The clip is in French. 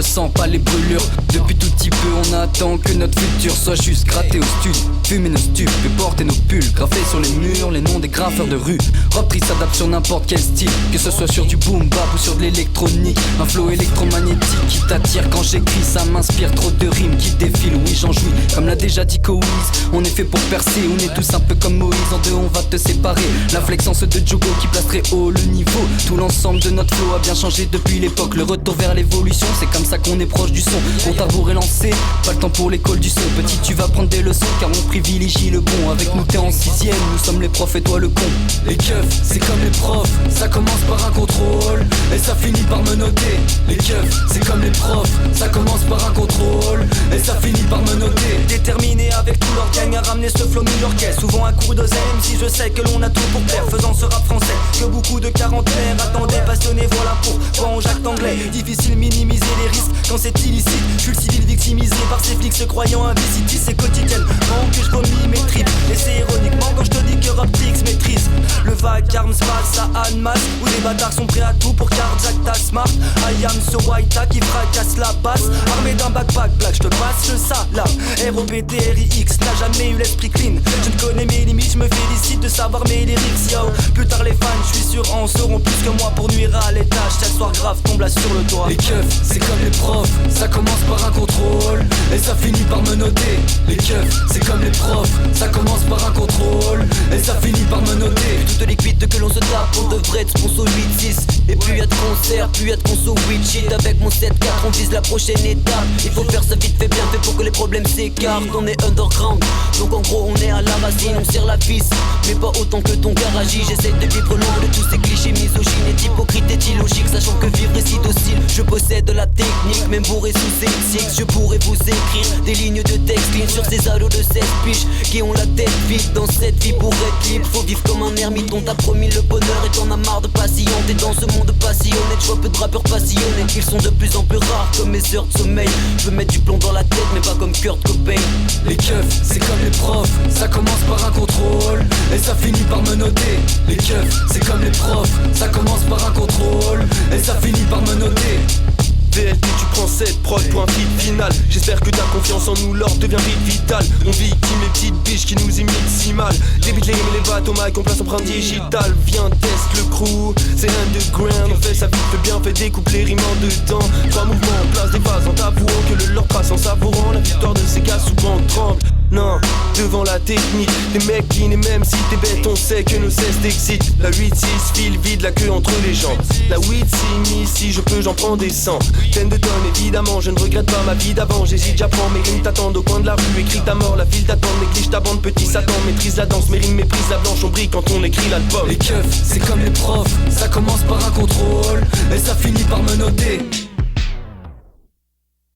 ressent pas les brûlures. Depuis tout petit peu on attend que notre futur soit juste gratté au stud. Fumer nos stupes et porter nos pulls, graffés sur les murs les noms des graffeurs de rue. Repris s'adapte sur n'importe quel style, que ce soit sur du boom bap ou sur de l'électronique. Un flow électromagnétique qui t'attire quand j'écris, ça m'inspire trop de rimes qui défilent, oui j'en jouis. Comme l'a déjà dit Cowiz, on est fait pour percer, on est tous un peu comme Moïse, en deux on va te séparer. La flexence de Jogo qui place très haut le niveau. Tout l'ensemble de notre flow a bien changé depuis l'époque. Le retour vers l'évolution, c'est comme ça qu'on est proche du son. Compte à rebours est lancé, pas le temps pour l'école du son. Petit tu vas prendre des leçons car on privilégie le bon. Avec nous t'es en sixième, nous sommes les profs et toi le con. Les keufs, c'est comme les profs, ça commence par un contrôle et ça finit par me noter. Les keufs, c'est comme les profs, ça commence par un contrôle et ça finit par me noter. Déterminé avec tout leur gang à ramener ce flow new-yorkais. Souvent un coup d'oseille, même si je sais que l'on a tout pour plaire. Faisant ce rap français que beaucoup de quarantaines attendaient. Passionnés, voilà pourquoi on jacte anglais. Difficile minimiser les risques quand c'est illicite. Je suis le civil victimisé par ces flics se croyant invisibles. C'est quotidiennement que je vomis mes tripes. Et c'est ironiquement quand je te dis que Raptix maîtrise. Le vacarme se passe à Annemasse où les bâtards sont prêts à tout pour carjack ta smart. I am ce white qui fracasse la basse. Armé d'un backpack black, je te passe le ça là. ROPTRIX n'a jamais eu l'esprit clean. Je ne connais mes limites, je me félicite de savoir mes lyrics. Yo, plus tard les fans, je suis sûr en sauront plus que moi pour nuire à l'étage. Chaque soir grave tombe là sur le toit. Les keufs, c'est comme les profs, ça commence par un contrôle et ça finit par me noter. Les keufs, c'est comme les profs, ça commence par un contrôle et ça finit par me noter. Toutes les cuites que l'on se tape, on devrait être sponsor 8-6. Et plus y'a de concerts, plus y'a de conso weed shit. Avec mon 7-4 on vise la prochaine étape. Il faut faire ça vite fait bien fait pour que les problèmes s'écartent. On est underground, donc en gros on est à la racine. On serre la vis, mais pas autant que ton garagie. J'essaie de vivre loin de tous ces clichés misogynes et hypocrites et illogiques. Sachant que vivre est si docile, je possède de la technique. Même bourré sous X, je pourrais vous écrire des lignes de texte clean sur ces ados de 16 piges qui ont la tête vide dans cette vie pour être libre. Faut vivre comme un ermite, on t'a promis le bonheur et t'en as marre de passion. T'es dans ce monde passionné, je vois peu de rappeurs passionnés. Ils sont de plus en plus rares comme mes heures de sommeil. Je veux mettre du plomb dans la tête mais pas comme Kurt Cobain. Les keufs, c'est comme les profs, ça commence par un contrôle et ça finit par me noter. Les keufs, c'est comme les profs, ça commence par un contrôle et ça finit par me noter. VLT tu prends cette prod pour un feat final. J'espère que ta confiance en nous Lord devient vite vitale. On victime les petites biches qui nous imitent si mal. Les beats, les rimes et les bateaux mic on place empreinte digitale. Viens test le crew, c'est underground. On fait ça vite, fait bien, fait découpe les rimes en deux temps. Trois mouvements, on place des phases en t'avouant que le Lord passe en savourant la victoire de ces gars souvent tremble. Non, devant la technique, des mecs clean et même si t'es bête on sait que nos cesses t'excitent. La 8-6 file vide la queue entre les jambes. La 8-6 si je peux j'en prends des 100. Pleine de tonnes évidemment, je ne regrette pas ma vie d'avant. J'hésite, j'apprends, mes rimes t'attendent au coin de la rue. Écris ta mort, la file t'attend, néglige ta bande, petit Satan. Maîtrise la danse, mes rimes méprise la blanche, on brille quand on écrit l'album. Les keufs, c'est comme les profs, ça commence par un contrôle et ça finit par me noter.